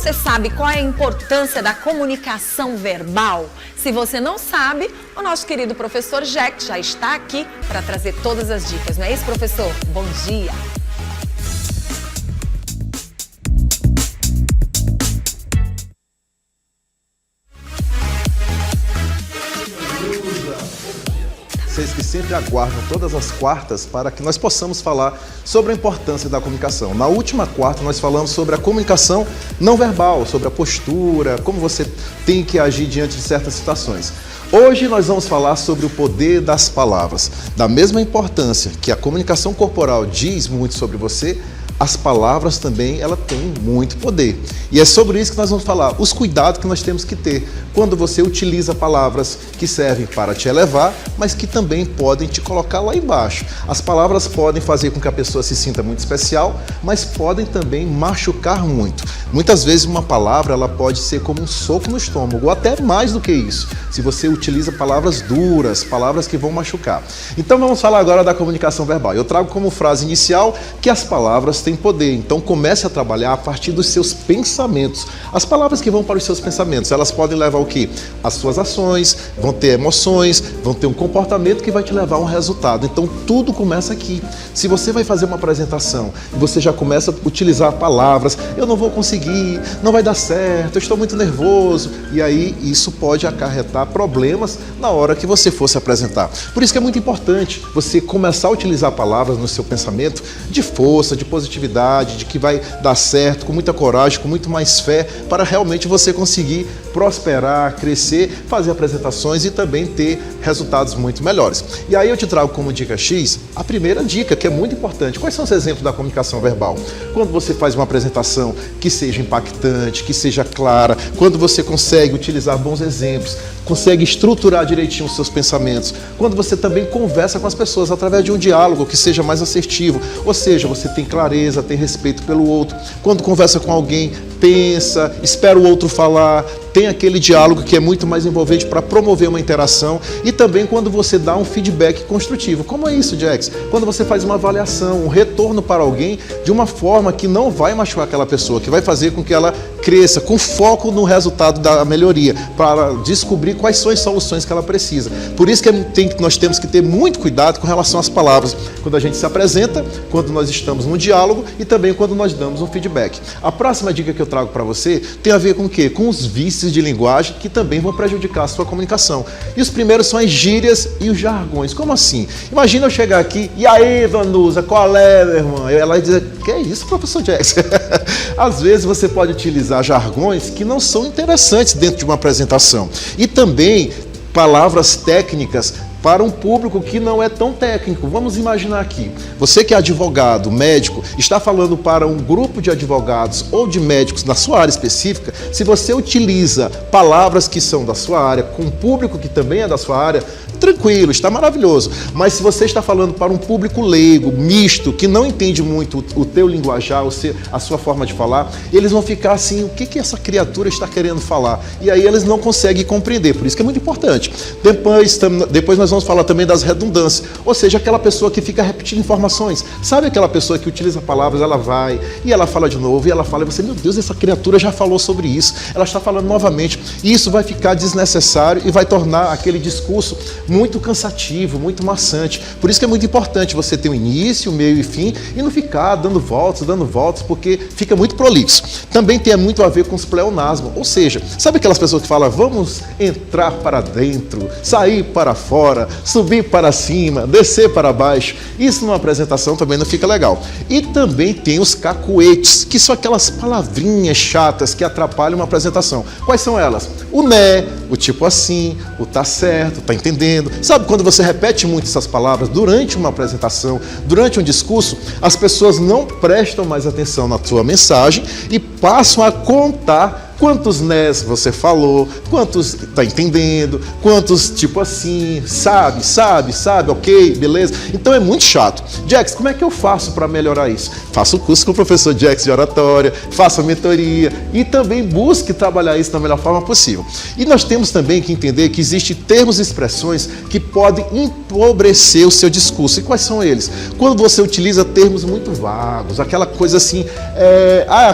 você sabe qual é a importância da comunicação verbal? Se você não sabe, o nosso querido professor Jack já está aqui para trazer todas as dicas. Não é isso, professor? Bom dia! Vocês que sempre aguardam todas as quartas para que nós possamos falar sobre a importância da comunicação. Na última quarta nós falamos sobre a comunicação não verbal, sobre a postura, como você tem que agir diante de certas situações. Hoje nós vamos falar sobre o poder das palavras. Da mesma importância que a comunicação corporal diz muito sobre você, as palavras também, ela tem muito poder. E é sobre isso que nós vamos falar, os cuidados que nós temos que ter quando você utiliza palavras que servem para te elevar, mas que também podem te colocar lá embaixo. As palavras podem fazer com que a pessoa se sinta muito especial, mas podem também machucar muito. Muitas vezes uma palavra, ela pode ser como um soco no estômago, ou até mais do que isso, se você utiliza palavras duras, palavras que vão machucar. Então vamos falar agora da comunicação verbal. Eu trago como frase inicial que as palavras têm poder, então comece a trabalhar a partir dos seus pensamentos. As palavras que vão para os seus pensamentos, elas podem levar o quê? As suas ações, vão ter emoções, vão ter um comportamento que vai te levar a um resultado. Então tudo começa aqui. Se você vai fazer uma apresentação e você já começa a utilizar palavras, eu não vou conseguir, não vai dar certo, eu estou muito nervoso, e aí isso pode acarretar problemas na hora que você for se apresentar. Por isso que é muito importante você começar a utilizar palavras no seu pensamento de força, de positividade, de que vai dar certo, com muita coragem, com muito mais fé, para realmente você conseguir prosperar, crescer, fazer apresentações e também ter resultados muito melhores. E aí eu te trago como dica X a primeira dica, que é muito importante. Quais são os exemplos da comunicação verbal? Quando você faz uma apresentação que seja impactante, que seja clara, quando você consegue utilizar bons exemplos, consegue estruturar direitinho os seus pensamentos, quando você também conversa com as pessoas através de um diálogo que seja mais assertivo, ou seja, você tem clareza, tem respeito pelo outro, quando conversa com alguém, pensa, espera o outro falar, tem aquele diálogo que é muito mais envolvente para promover uma interação, e também quando você dá um feedback construtivo. Como é isso, Jax? Quando você faz uma avaliação, um retorno para alguém de uma forma que não vai machucar aquela pessoa, que vai fazer com que ela cresça, com foco no resultado da melhoria, para descobrir quais são as soluções que ela precisa. Por isso que nós temos que ter muito cuidado com relação às palavras, quando a gente se apresenta, quando nós estamos num diálogo e também quando nós damos um feedback. A próxima dica que eu trago para você tem a ver com o quê? Com os vícios de linguagem que também vão prejudicar a sua comunicação. E os primeiros são as gírias e os jargões. Como assim? Imagina eu chegar aqui, e aí, Vanusa, qual é, minha irmã? Ela vai dizer, que é isso, professor Jackson? Às vezes você pode utilizar jargões que não são interessantes dentro de uma apresentação. E também palavras técnicas para um público que não é tão técnico. Vamos imaginar aqui, você que é advogado, médico, está falando para um grupo de advogados ou de médicos na sua área específica, se você utiliza palavras que são da sua área, com um público que também é da sua área, tranquilo, está maravilhoso. Mas se você está falando para um público leigo, misto, que não entende muito o teu linguajar, a sua forma de falar, eles vão ficar assim, o que essa criatura está querendo falar? E aí eles não conseguem compreender, por isso que é muito importante. Depois nós vamos falar também das redundâncias, ou seja, aquela pessoa que fica repetindo informações. Sabe aquela pessoa que utiliza palavras, ela vai, e ela fala de novo, e ela fala, e você, meu Deus, essa criatura já falou sobre isso, ela está falando novamente, e isso vai ficar desnecessário e vai tornar aquele discurso muito cansativo, muito maçante. Por isso que é muito importante você ter um início, meio e fim, e não ficar dando voltas, porque fica muito prolixo. Também tem muito a ver com os pleonasmos, ou seja, sabe aquelas pessoas que falam, vamos entrar para dentro, sair para fora, subir para cima, descer para baixo. Isso numa apresentação também não fica legal. E também tem os cacuetes, que são aquelas palavrinhas chatas que atrapalham uma apresentação. Quais são elas? O né, o tipo assim, o tá certo, tá entendendo. Sabe quando você repete muito essas palavras durante uma apresentação, durante um discurso, as pessoas não prestam mais atenção na sua mensagem e passam a contar quantos nés você falou, quantos tá entendendo, quantos tipo assim, sabe, ok, beleza? Então é muito chato. Jax, como é que eu faço para melhorar isso? Faça o curso com o professor Jax de oratória, faça a mentoria e também busque trabalhar isso da melhor forma possível. E nós temos também que entender que existem termos e expressões que podem empobrecer o seu discurso. E quais são eles? Quando você utiliza termos muito vagos, aquela coisa assim, a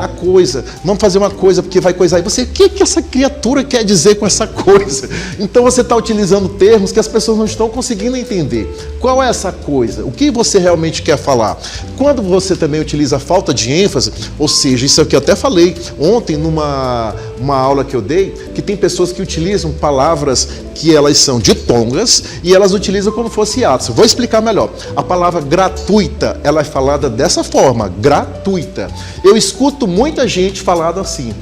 coisa, vamos fazer uma coisa porque vai coisar. E você, o que essa criatura quer dizer com essa coisa? Então você está utilizando termos que as pessoas não estão conseguindo entender. Qual é essa coisa? O que você realmente quer falar? Quando você também utiliza falta de ênfase, ou seja, isso aqui eu até falei ontem numa aula que eu dei, que tem pessoas que utilizam palavras que elas são ditongas e elas utilizam como fosse hiatos. Vou explicar melhor. A palavra gratuita, ela é falada dessa forma, gratuita. Eu escuto muita gente falando assim,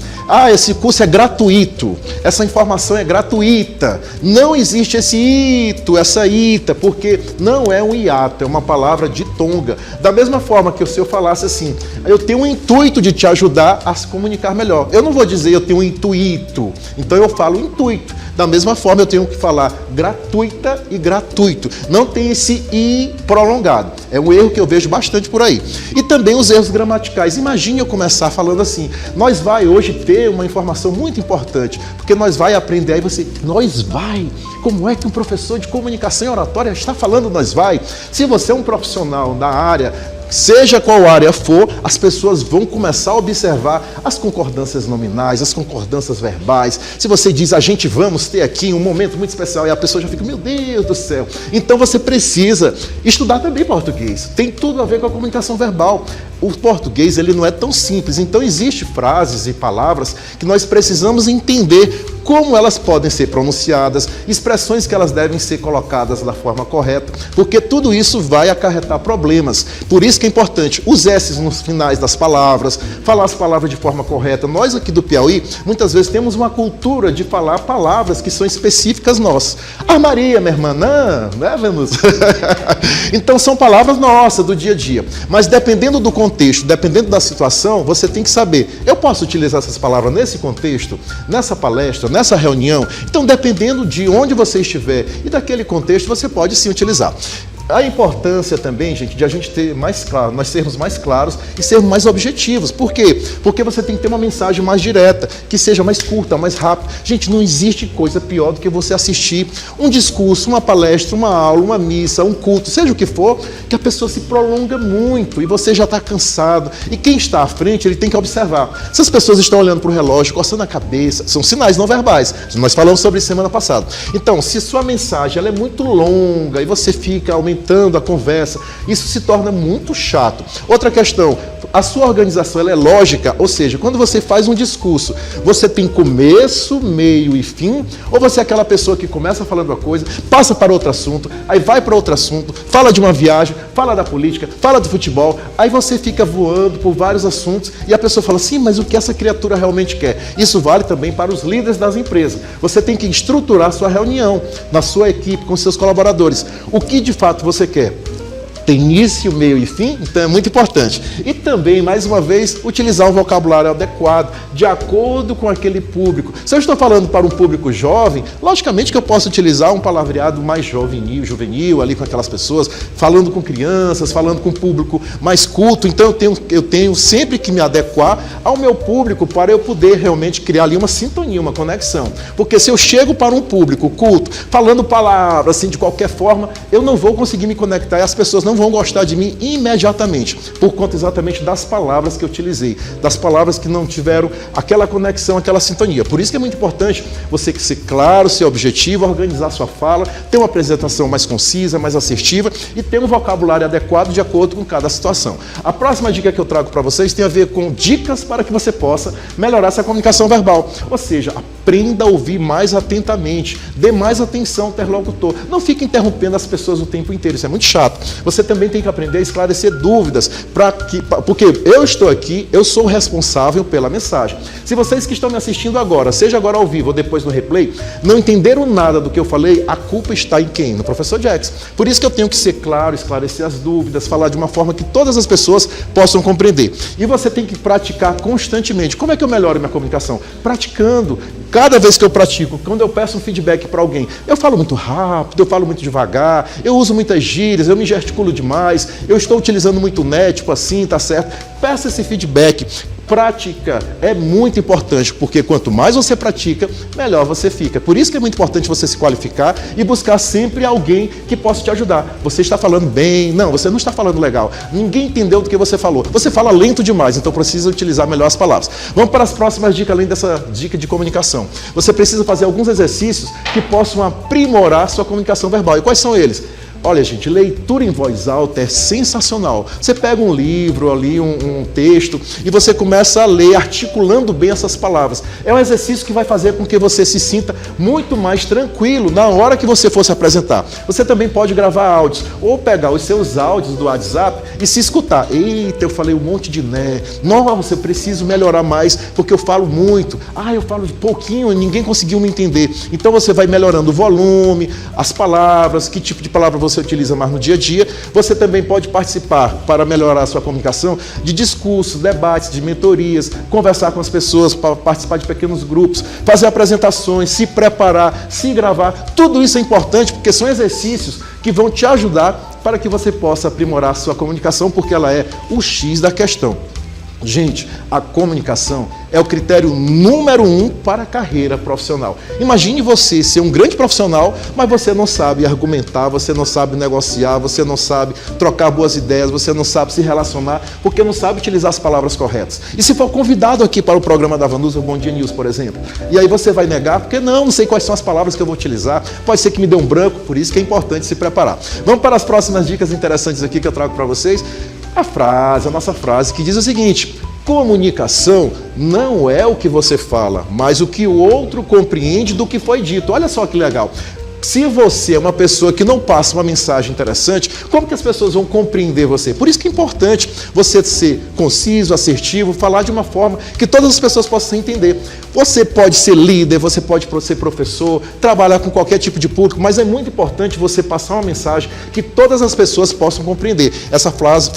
esse curso é gratuito, essa informação é gratuita, não existe esse ito, essa ita, porque não é um hiato, é uma palavra ditonga. Da mesma forma que se eu falasse assim, eu tenho um intuito de te ajudar a se comunicar melhor. Eu não vou dizer eu tenho um intuito, então eu falo intuito. Da mesma forma eu tenho que falar gratuita e gratuito. Não tem esse i prolongado. É um erro que eu vejo bastante por aí. E também os erros gramaticais. Imagine eu começar falando assim, nós vai hoje ter uma informação muito importante, porque nós vai aprender, aí você, nós vai? Como é que um professor de comunicação e oratória está falando nós vai? Se você é um profissional da área, seja qual área for, as pessoas vão começar a observar as concordâncias nominais, as concordâncias verbais. Se você diz, a gente vamos ter aqui um momento muito especial, e a pessoa já fica, meu Deus do céu. Então você precisa estudar também português. Tem tudo a ver com a comunicação verbal. O português, ele não é tão simples. Então existem frases e palavras que nós precisamos entender como elas podem ser pronunciadas, expressões que elas devem ser colocadas da forma correta, porque tudo isso vai acarretar problemas. Por isso que é importante os S's nos finais das palavras, falar as palavras de forma correta. Nós aqui do Piauí, muitas vezes temos uma cultura de falar palavras que são específicas nossas. A Maria, minha irmã, não, né, Venus? Então são palavras nossas, do dia a dia. Mas dependendo do contexto, dependendo da situação, você tem que saber, eu posso utilizar essas palavras nesse contexto, nessa palestra, nessa reunião? Então, dependendo de onde você estiver e daquele contexto, você pode sim utilizar. A importância também, gente, de a gente ter mais claro, nós sermos mais claros e sermos mais objetivos. Por quê? Porque você tem que ter uma mensagem mais direta, que seja mais curta, mais rápida. Gente, não existe coisa pior do que você assistir um discurso, uma palestra, uma aula, uma missa, um culto, seja o que for, que a pessoa se prolonga muito e você já está cansado. E quem está à frente, ele tem que observar. Se as pessoas estão olhando para o relógio, coçando a cabeça, são sinais não verbais. Nós falamos sobre isso semana passada. Então, se sua mensagem ela é muito longa e você fica aumentando a conversa, isso se torna muito chato. Outra questão, a sua organização ela é lógica, ou seja, quando você faz um discurso, você tem começo, meio e fim, ou você é aquela pessoa que começa falando uma coisa, passa para outro assunto, aí vai para outro assunto, fala de uma viagem, fala da política, fala do futebol, aí você fica voando por vários assuntos e a pessoa fala assim, mas o que essa criatura realmente quer? Isso vale também para os líderes das empresas. Você tem que estruturar sua reunião na sua equipe, com seus colaboradores. O que de fato você quer? Tem início, meio e fim, então é muito importante. E também, mais uma vez, utilizar um vocabulário adequado, de acordo com aquele público. Se eu estou falando para um público jovem, logicamente que eu posso utilizar um palavreado mais juvenil, ali com aquelas pessoas, falando com crianças, falando com um público mais culto. Então eu tenho sempre que me adequar ao meu público para eu poder realmente criar ali uma sintonia, uma conexão. Porque se eu chego para um público culto, falando palavras assim de qualquer forma, eu não vou conseguir me conectar e as pessoas não vão gostar de mim imediatamente, por conta exatamente das palavras que eu utilizei, das palavras que não tiveram aquela conexão, aquela sintonia. Por isso que é muito importante você ser claro, ser objetivo, organizar sua fala, ter uma apresentação mais concisa, mais assertiva e ter um vocabulário adequado de acordo com cada situação. A próxima dica que eu trago para vocês tem a ver com dicas para que você possa melhorar essa comunicação verbal. Ou seja, aprenda a ouvir mais atentamente, dê mais atenção ao interlocutor. Não fique interrompendo as pessoas o tempo inteiro, isso é muito chato. Você você também tem que aprender a esclarecer dúvidas, porque eu estou aqui, eu sou o responsável pela mensagem. Se vocês que estão me assistindo agora, seja agora ao vivo ou depois no replay, não entenderam nada do que eu falei, a culpa está em quem? No professor Jackson. Por isso que eu tenho que ser claro, esclarecer as dúvidas, falar de uma forma que todas as pessoas possam compreender. E você tem que praticar constantemente. Como é que eu melhoro minha comunicação? Praticando. Cada vez que eu pratico, quando eu peço um feedback para alguém, eu falo muito rápido, eu falo muito devagar, eu uso muitas gírias, eu me gesticulo demais, eu estou utilizando muito né, tipo assim, tá certo? Peça esse feedback. Prática é muito importante, porque quanto mais você pratica, melhor você fica. Por isso que é muito importante você se qualificar e buscar sempre alguém que possa te ajudar. Você está falando bem? Não, você não está falando legal. Ninguém entendeu do que você falou. Você fala lento demais, então precisa utilizar melhor as palavras. Vamos para as próximas dicas, além dessa dica de comunicação. Você precisa fazer alguns exercícios que possam aprimorar sua comunicação verbal. E quais são eles? Olha, gente, leitura em voz alta é sensacional. Você pega um livro ali, um texto, e você começa a ler, articulando bem essas palavras. É um exercício que vai fazer com que você se sinta muito mais tranquilo na hora que você for se apresentar. Você também pode gravar áudios, ou pegar os seus áudios do WhatsApp e se escutar. Eita, eu falei um monte de né. Nossa, eu preciso melhorar mais, porque eu falo muito. Eu falo de pouquinho e ninguém conseguiu me entender. Então você vai melhorando o volume, as palavras, que tipo de palavra você utiliza mais no dia a dia. Você também pode participar, para melhorar a sua comunicação, de discursos, debates, de mentorias, conversar com as pessoas, participar de pequenos grupos, fazer apresentações, se preparar, se gravar. Tudo isso é importante porque são exercícios que vão te ajudar para que você possa aprimorar a sua comunicação, porque ela é o X da questão. Gente, a comunicação é o critério número 1 para a carreira profissional. Imagine você ser um grande profissional, mas você não sabe argumentar, você não sabe negociar, você não sabe trocar boas ideias, você não sabe se relacionar, porque não sabe utilizar as palavras corretas. E se for convidado aqui para o programa da Vanusa, o Bom Dia News, por exemplo, e aí você vai negar, porque não sei quais são as palavras que eu vou utilizar, pode ser que me dê um branco, por isso que é importante se preparar. Vamos para as próximas dicas interessantes aqui que eu trago para vocês. A nossa frase, que diz o seguinte: comunicação não é o que você fala, mas o que o outro compreende do que foi dito. Olha só que legal. Se você é uma pessoa que não passa uma mensagem interessante, como que as pessoas vão compreender você? Por isso que é importante você ser conciso, assertivo, falar de uma forma que todas as pessoas possam entender. Você pode ser líder, você pode ser professor, trabalhar com qualquer tipo de público, mas é muito importante você passar uma mensagem que todas as pessoas possam compreender. Essa frase,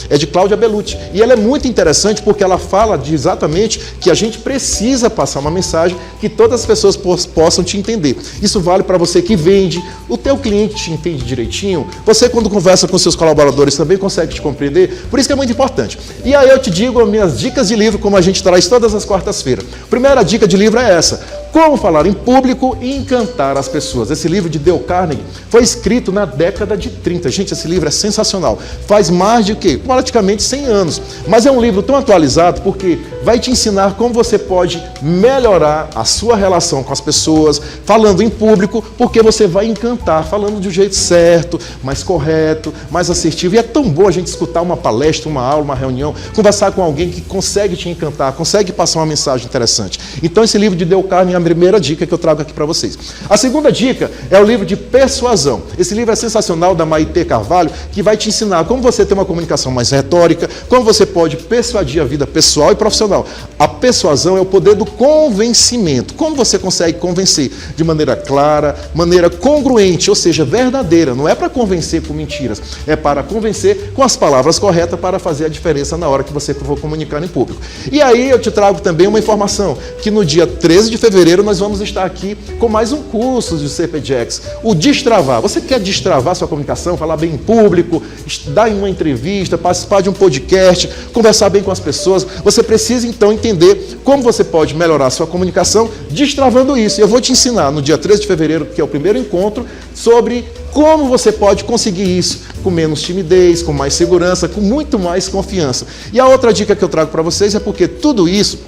é de Cláudia Bellucci. E ela é muito interessante porque ela fala de exatamente que a gente precisa passar uma mensagem que todas as pessoas possam te entender. Isso vale para você que vende, o teu cliente te entende direitinho, você quando conversa com seus colaboradores também consegue te compreender, por isso que é muito importante. E aí eu te digo as minhas dicas de livro, como a gente traz todas as quartas-feiras. Primeira dica de livro é essa: Como Falar em Público e Encantar as Pessoas. Esse livro de Dale Carnegie foi escrito na década de 30. Gente, esse livro é sensacional. Faz mais de praticamente 100 anos. Mas é um livro tão atualizado porque vai te ensinar como você pode melhorar a sua relação com as pessoas, falando em público, porque você vai encantar, falando de um jeito certo, mais correto, mais assertivo. E é tão bom a gente escutar uma palestra, uma aula, uma reunião, conversar com alguém que consegue te encantar, consegue passar uma mensagem interessante. Então esse livro de Dale Carnegie é a primeira dica que eu trago aqui para vocês. A segunda dica é o livro de Persuasão. Esse livro é sensacional, da Maite Carvalho, que vai te ensinar como você ter uma comunicação mais retórica, como você pode persuadir a vida pessoal e profissional. A persuasão é o poder do convencimento. Como você consegue convencer de maneira clara, maneira congruente, ou seja, verdadeira. Não é para convencer com mentiras, é para convencer com as palavras corretas para fazer a diferença na hora que você for comunicar em público. E aí eu te trago também uma informação, que no dia 13 de fevereiro nós vamos estar aqui com mais um curso do CPJax, o Destravar. Você quer destravar sua comunicação, falar bem em público, dar uma entrevista, participar de um podcast, conversar bem com as pessoas? Você precisa então entender como você pode melhorar a sua comunicação destravando isso. Eu vou te ensinar no dia 13 de fevereiro, que é o primeiro encontro, sobre como você pode conseguir isso com menos timidez, com mais segurança, com muito mais confiança. E a outra dica que eu trago para vocês é porque tudo isso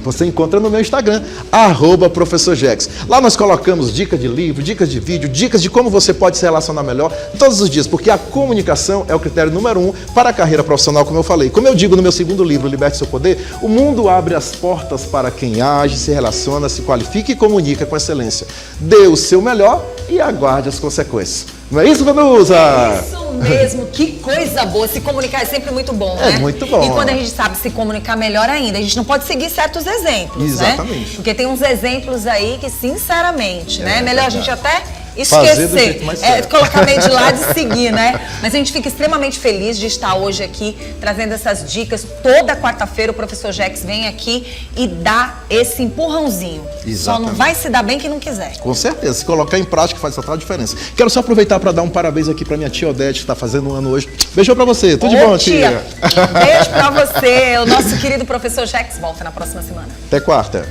você encontra no meu Instagram, @ProfessorJackson. Lá nós colocamos dicas de livro, dicas de vídeo, dicas de como você pode se relacionar melhor todos os dias, porque a comunicação é o critério número 1 para a carreira profissional, como eu falei. Como eu digo no meu segundo livro, Liberte Seu Poder, o mundo abre as portas para quem age, se relaciona, se qualifica e comunica com excelência. Dê o seu melhor e aguarde as consequências. Não é isso, Vanusa? Isso mesmo, que coisa boa. Se comunicar é sempre muito bom, né? É muito bom. E quando a gente sabe se comunicar melhor ainda, a gente não pode seguir certos exemplos, Exatamente. né? Porque tem uns exemplos aí que, sinceramente, né? Melhor a gente até fazer do esquecer, jeito mais certo. colocar meio de lado e seguir, né? Mas a gente fica extremamente feliz de estar hoje aqui trazendo essas dicas. Toda quarta-feira o professor Jex vem aqui e dá esse empurrãozinho. Exatamente. Só não vai se dar bem quem não quiser. Com certeza, se colocar em prática faz total diferença. Quero só aproveitar para dar um parabéns aqui para minha tia Odete, que está fazendo um ano hoje. Beijão para você, tudo de bom, tia? Beijo para você. O nosso querido professor Jex volta na próxima semana. Até quarta.